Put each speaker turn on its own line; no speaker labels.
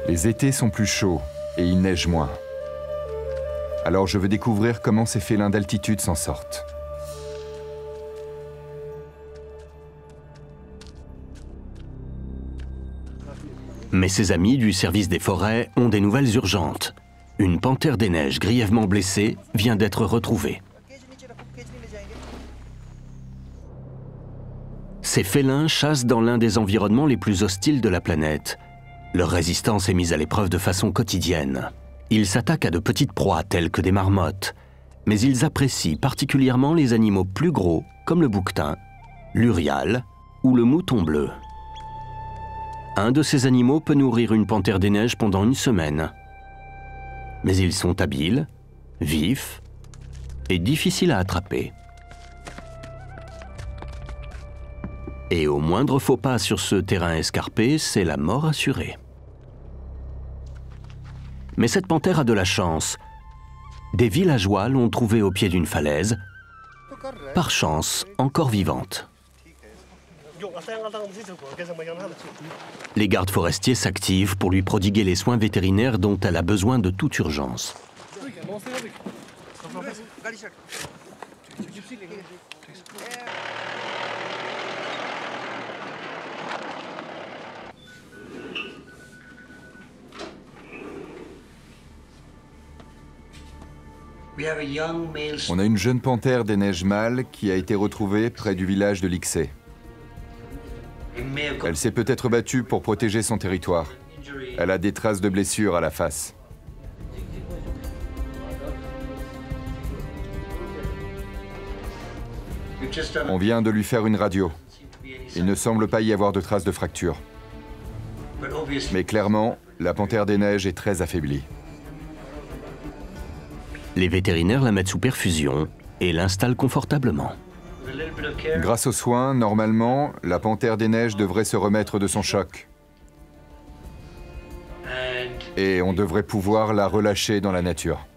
Les étés sont plus chauds et il neige moins. Alors je veux découvrir comment ces félins d'altitude s'en sortent.
Mais ses amis du service des forêts ont des nouvelles urgentes. Une panthère des neiges grièvement blessée vient d'être retrouvée. Ces félins chassent dans l'un des environnements les plus hostiles de la planète. Leur résistance est mise à l'épreuve de façon quotidienne. Ils s'attaquent à de petites proies telles que des marmottes, mais ils apprécient particulièrement les animaux plus gros comme le bouquetin, l'urial ou le mouton bleu. Un de ces animaux peut nourrir une panthère des neiges pendant une semaine. Mais ils sont habiles, vifs et difficiles à attraper. Et au moindre faux pas sur ce terrain escarpé, c'est la mort assurée. Mais cette panthère a de la chance. Des villageois l'ont trouvée au pied d'une falaise, par chance encore vivante. Les gardes forestiers s'activent pour lui prodiguer les soins vétérinaires dont elle a besoin de toute urgence.
On a une jeune panthère des neiges mâles qui a été retrouvée près du village de Lixé. Elle s'est peut-être battue pour protéger son territoire. Elle a des traces de blessures à la face. On vient de lui faire une radio. Il ne semble pas y avoir de traces de fracture. Mais clairement, la panthère des neiges est très affaiblie.
Les vétérinaires la mettent sous perfusion et l'installent confortablement.
Grâce aux soins, normalement, la panthère des neiges devrait se remettre de son choc. Et on devrait pouvoir la relâcher dans la nature.